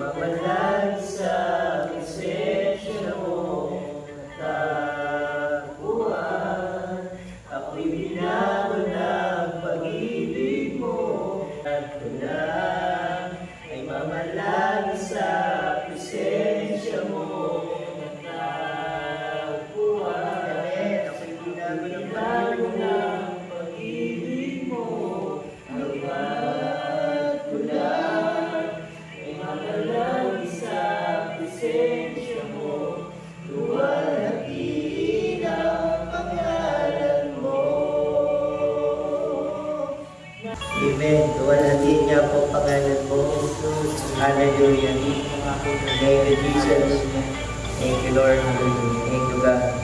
mamalag sa presensya mo, tapuan. Ako'y binago ng pag-ibig mo, at ko na ay mamalag sa presensya mo, tapuan. Ako'y binago ng pag-ibig mo, at ko na ay mamalag sa presensya mo, luwalhati ang pangalan mo. Amen. Luwalhati niya po pangalan mo. Hallelujah. Thank you, Jesus. Thank you, Lord. Thank you, God.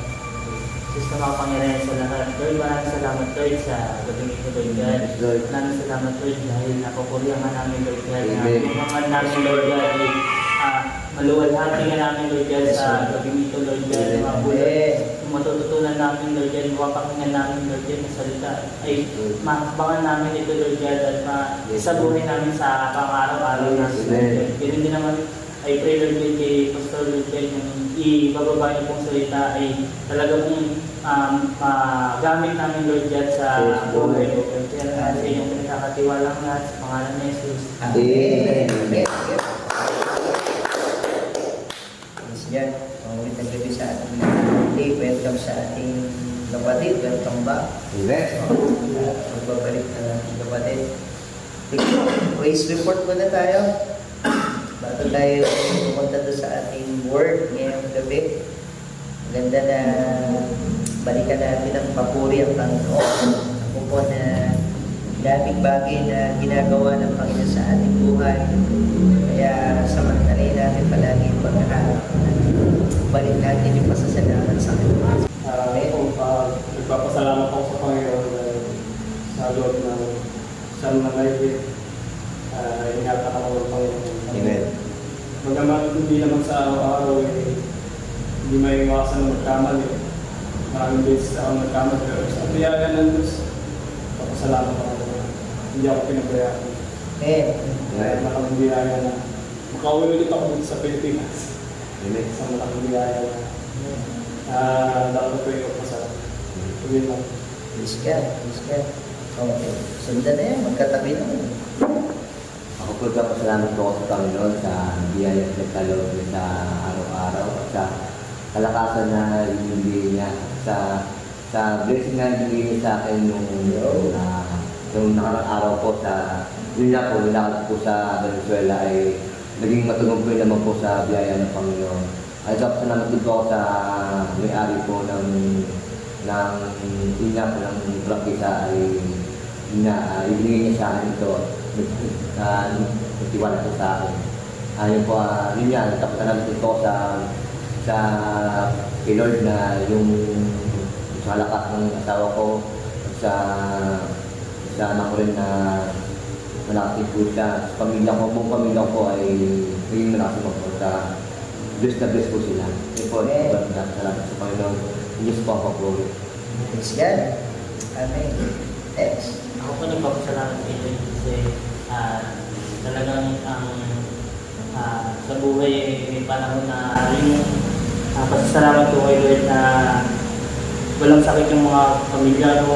Diyos na makapangyarihan sa lahat. Lord, maraming salamat, Lord, sa gabing ito, Lord God. Maraming salamat, Lord, dahil napupurihan ka namin, Lord God. Mga namin, Lord God, maluwalhati ka namin, Lord God, sa gabing ito, Lord God. Mga bulat, yung matututunan namin, Lord God, mapapakinggan namin, Lord God, na salita. Ay, makakabangan namin ito, Lord God, at isabuhay namin sa pang-araw-araw namin, Lord God. Ganun din naman, I pray, Lord God, kay Pastor Lord God, yung ibababa niyo pong salita ay talaga pong magamit namin, Lord God, sa buhay ko. Kaya sa inyong pinagkakatiwalang lahat sa pangalan ni Jesus. Amen. Amen. Yan, pangulit ng gabi sa ating lahat. Welcome sa ating kapatid. Welcome back. Amen. Magbabalik na ating kapatid. Praise report muna tayo. Bago tayo pumunta doon sa ating word ngayong gabi. Maganda na balikan natin ang papuri ang Panginoon. Ako po na daming bagay na ginagawa ng Panginoon sa ating buhay. Kaya samantalay natin palagi yung pagkaharap. Balik natin yung pasasalamat sa Kanya. Nagpapasalamat ako sa Panginoon sa loob ng siyang nangyayari. Ingatan ako ng Panginoon. Amen. Bagamat hindi naman sa araw-araw hindi may iwasan ng magkamali. Maraming beses ako nagkamali. Pero sa biyaya ng Diyos, papasalamat ako. Hindi ako pinabayaan. Dahil malaking biyaya na makauwi ulit ako dito sa Pilipinas. Amen. Sa malaking biyaya na dapat ko yung pasalamat. Tuloy lang. Please God. Please God. Okay. Sundan na yan. Magkatabi na. Ako po nagpapasalamat po ako sa Panginoon sa biyaya at nagkaloob niya sa araw-araw at sa kalakasan na hinili niya sa blessing na hinili niya sa akin nung nakarang araw po sa nilakad po sa Venezuela ay naging matunog po naman po sa biyaya ng Panginoon. Ay salamat din po ako sa may-ari po ng inya po ng prangkisa ay ibigay niya sa akin ito. Nagtiwala po sa akin. Yun po, yun yan, nagkapasalamat din po sa kay Lord na yung sa lakas ng asawa ko sa anak ko rin na malaking po siya. Sa pamilya ko, buong pamilya ko ay naging malaking po sa bless na bless po sila. Yun po, salamat sa Panginoon. Diyos po ako po. Praise God. Amen. Next. Ako po nagpapasalamat kay Lord kasi talagang sa buhay may panahon na yung pasasalamat ko kay Lord na walang sakit yung mga pamilya ko.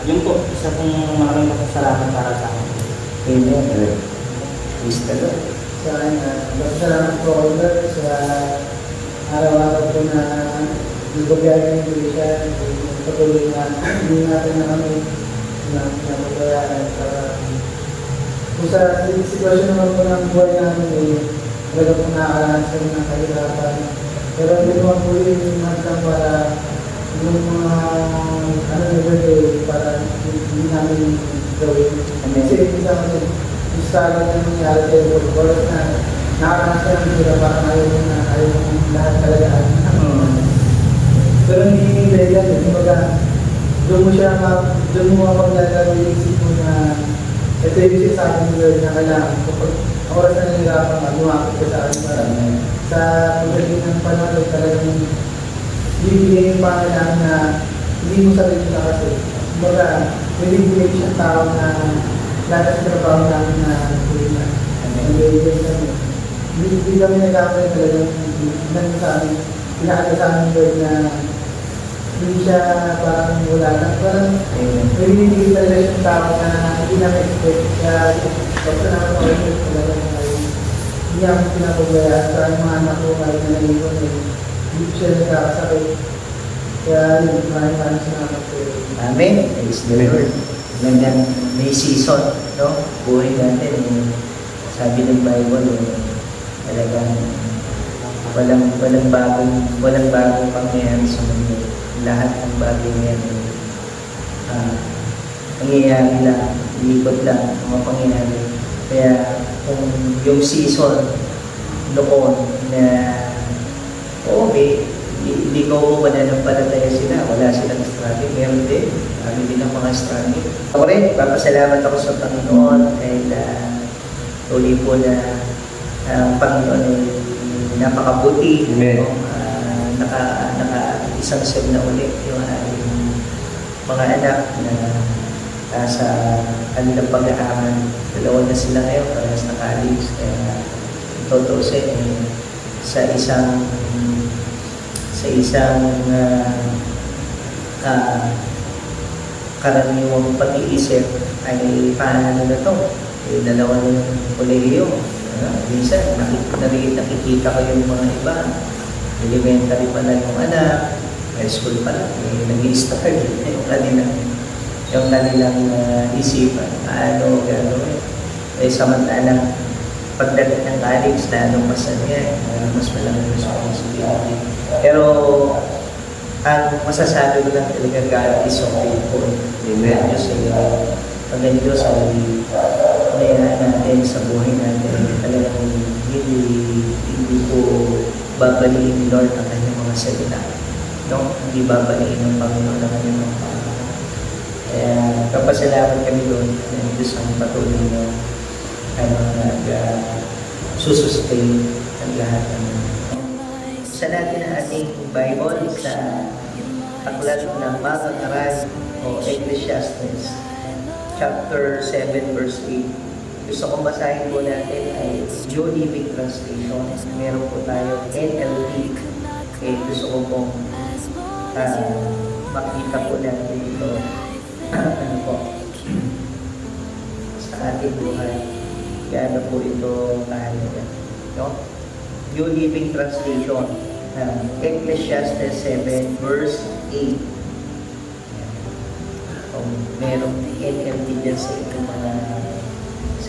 Yung po, isa pong maraming pasasalamat para sa akin. Amen. Praise the Lord. Sa kanya, salamat po ako Lord sa araw-araw po na nagbabiyahe ng Iglesia, patuloy na hindi natin na kami na nababayaan para kung sa sitwasyon naman po ng buhay namin talaga po nakakaranas kami ng kahirapan. Pero hindi naman po yung hanggang para yung mga para hindi namin gawin. Kasi isa kasi yung struggle na nangyari kayo po, oras na nakakaranas kami sila para ayaw mo lahat talaga. Pero hindi legal, kumbaga doon mo mapaglalaro yung isip mo na ito yung sinasabi mo Lord na kailangan kapag oras na nahihirapan ka, lumapit ka sa akin para sa pagdating ng panahon talagang bibigyan yung pangailangan na hindi mo sarili na kasi. Kumbaga, may bibigyan siyang tao na lahat sa trabaho namin na tulad na. Nag-iibig kami. hindi kami nagkakaroon talagang nang sa amin, pinakita sa amin Lord na hindi siya parang wala na, parang may binibigay talaga siyang tao na hindi namin expect. Kaya basta na ako ulit talaga na hindi ako pinapabayaan sa mga anak ko kahit na naiwan hindi siya nagkakasakit. Kaya yun, maraming salamat po. Amen. Praise the Lord. Gandang may season, no? Buhay natin, sabi ng Bible, talagang walang bagong pangyayari sa mundo. Lahat ng bagay ngayon, pangyayari lang, iikot lang ang mga pangyayari. Kaya kung yung season noon na hindi ko mananampalataya sila, wala silang struggle, meron din. Kami din ang mga struggle. Ako rin, papasalamat ako sa Panginoon dahil tuloy po na ang Panginoon ay napakabuti. Amen. Isang save na ulit yung ating mga anak na sa kanilang pag-aaral. Dalawa na sila ngayon, parehas na college. Kaya tutusin sa isang karaniwang pag-iisip ay paano na to? Dalawa na yung kolehiyo. Minsan, nakikita ko yung mga iba. Elementary pa na yung anak, high school pa lang, nag-i-start yung kanilang isipan. Ano, gano'n. Samantalang pagdating ng college, lalong mas mas malamang responsibility. Pero, ang masasabi ko lang talaga, God is so faithful. Amen. Pag ang Diyos ay mayroon natin sa buhay natin, talagang hindi po babaliin ni Lord ang kanyang mga salita. No? Hindi babaliin ng Panginoon ang kanyang mga pangalaman. Kaya kapasalamat kami doon na Diyos ang patuloy na susustain ang lahat ng sa natin ang ating Bible sa aklat ng Bagong Aral o Ecclesiastes chapter 7 verse 8. Gusto kong basahin po natin ay New Living Translation. Meron po tayo NLT. Gusto ko pong makita po natin ito ano po sa ating buhay. Gaano po ito kahalaga. No? New Living Translation, Ecclesiastes 7 verse 8. Kung merong NLT dyan sa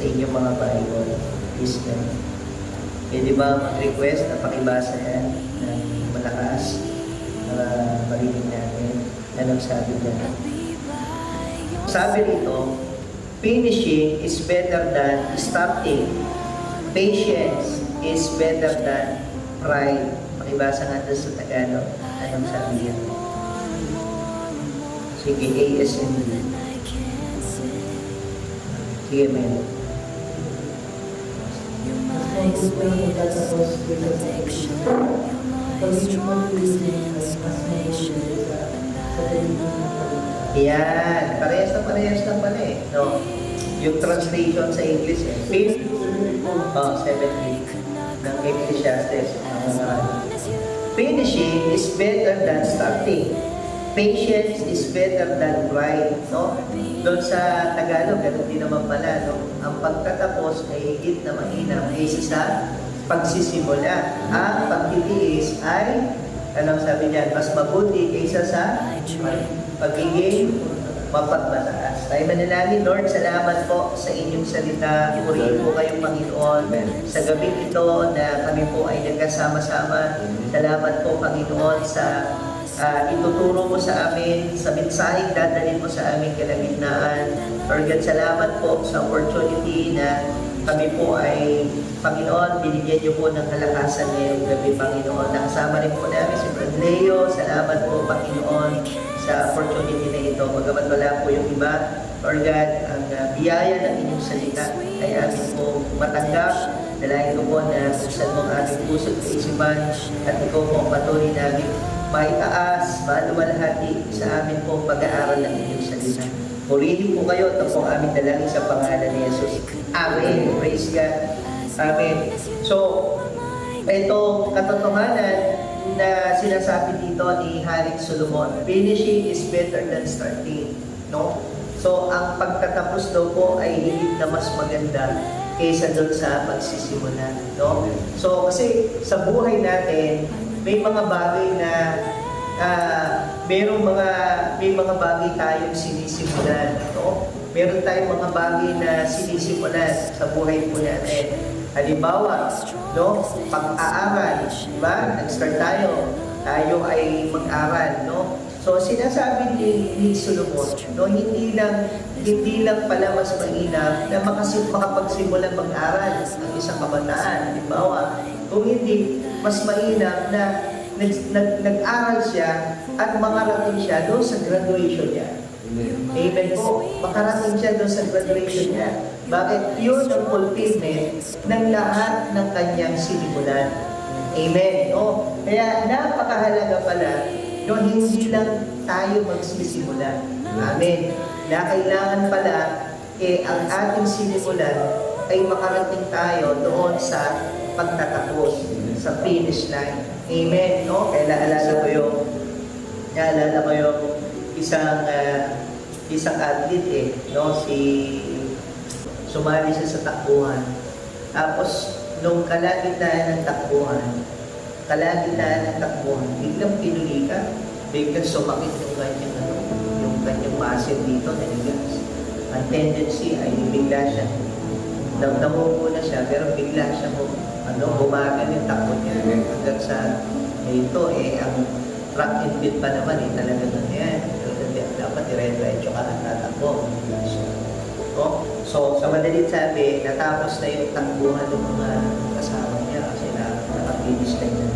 inyong mga Bible, please na. Pwede ba mag-request na pakibasa yan ng malakas para marinig natin anong sabi dyan? Sabi rito, finishing is better than starting. Patience is better than pride. Pakibasa nga doon sa Tagalog. Anong sabi yan? Sige, ASMD. Sige, Mel. Mas mabuti ang magtatapos dito sa pag-iwan mas mabuti sa pag-iwan. Yan. Parehas lang pala eh. No? Yung translation sa English eh. 7:8 ng Ecclesiastes. Finishing is better than starting. Patience is better than pride. No? Doon sa Tagalog, ganun din naman pala. No? Ang pagtatapos ay higit na mainam kaysa sa pagsisimula. Ang pagtitiis ay, anong sabi niyan, mas mabuti kaysa sa pagiging mapagmataas. Tayo manalangin, Lord, salamat po sa inyong salita. Purihin po kayong Panginoon. Sa gabi ito na kami po ay nagkasama-sama. Salamat po, Panginoon, sa ituturo mo sa amin, sa mensaheng dadalhin mo sa aming kalagitnaan. Lord God, salamat po sa opportunity na kami po ay, Panginoon, binigyan niyo po ng kalakasan ngayong gabi, Panginoon. Nakasama rin po namin si Brad Leo. Salamat po, Panginoon, sa opportunity na ito. Magamat wala po yung iba, Lord God, ang biyaya ng inyong salita ay amin po matanggap. Dalahin ko po na buksan mo ang aming puso at kaisipan at ikaw po ang patuloy namin maitaas, maluwalhati sa amin po pag-aaral ng inyong salita. Purihin po kayo. Ito po ang aming dalangin sa pangalan ni Jesus. Amen. Praise God. Amen. So, Ito katotohanan na sinasabi dito ni Haring Solomon, finishing is better than starting, no? So, ang pagtatapos daw po ay higit na mas maganda kaysa doon sa pagsisimula, no? So, kasi sa buhay natin, may mga bagay na may mga bagay tayong sinisimulan, no? Meron tayong mga bagay na sinisimulan sa buhay po natin. Halimbawa, no, pag-aaral, di ba? Nag-start tayo ay mag-aral, no? So, sinasabi ni Solomon, no, hindi lang pala mas mainam na makapagsimula mag-aral ang isang kabataan. Halimbawa, kung hindi, mas mainam na nag-aral siya at makarating siya doon sa graduation niya. Amen po. Makarating siya doon sa graduation niya. Bakit? Yun ang fulfillment ng lahat ng kanyang sinimulan. Amen. O, kaya napakahalaga pala, no, hindi lang tayo magsisimula. Amen. Na kailangan pala, ang ating sinimulan ay makarating tayo doon sa pagtatapos, sa finish line. Amen. No? Kaya naalala ko yung isang athlete, no? Sumali siya sa takbuhan. Tapos, nung kalagitnaan ng takbuhan, biglang pinulika, biglang sumakit yung kanyang muscle dito, nanigas. Ang tendency ay bigla siya, namumuna siya, pero bigla siya bumagal yung takbo niya hanggang sa ito, ang track and field pa naman, talaga na yan. Dapat dire-diretso ka ang tatakbo. So, sa madalit sabi, natapos na yung takbuhan ng mga kasama niya kasi nakapinish na niya.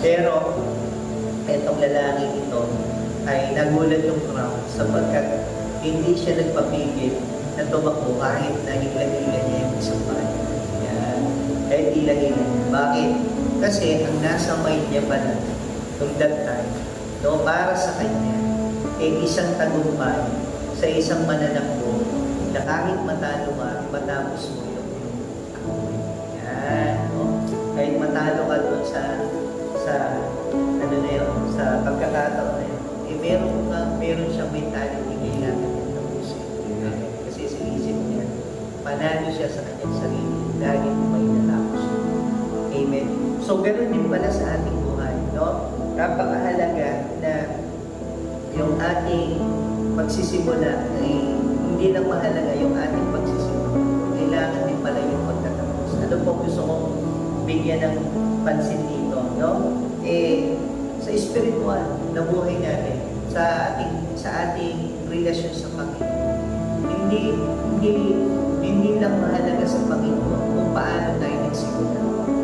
Pero, etong lalaki ito ay nagulat yung crowd sapagkat hindi siya nagpapigil na tumakbo kahit na hila-hila niya yung isang paa. Yan. Kahit hila-hila niya. Bakit? Kasi ang nasa mind niya pala nung that time, no, para sa kanya, isang tagumpay sa isang mananakbo na kahit matalo ka, matapos mo yung yan, no? Kahit matalo ka doon sa pagkakataon na yun, meron siyang mentality kailangan yung tapusin. Kasi sa isip niya, panalo siya sa kanyang sarili dahil may natapos. Amen. So, ganoon din pala sa ating buhay, no? Napakahalaga na yung ating pagsisimula ay hindi lang mahalaga yung ating pagsisimula. Kailangan din pala yung pagtatapos. Ano po gusto kong bigyan ng pansin dito, no? Sa spiritual na buhay natin, sa ating relasyon sa Panginoon. Hindi lang mahalaga sa Panginoon kung paano tayo nagsimula.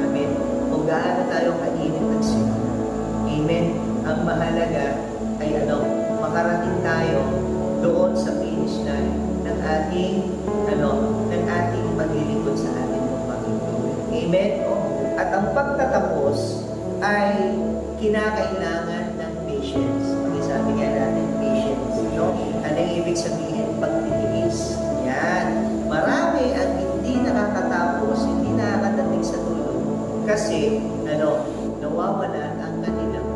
Amen. Kung gaano tayo kainit nagsimula. Amen. Ang mahalaga ay makarating tayo doon sa finish line ng ating paglilingkod sa ating Panginoon. Amen. At ang pagtatapos ay kinakailangan ng patience. Sabi nga natin, patience. No? Anong ibig sabihin? Pagtitiis. Yan. Marami ang hindi nakakatapos, hindi nakakadating sa tulong kasi nawawala ang kanilang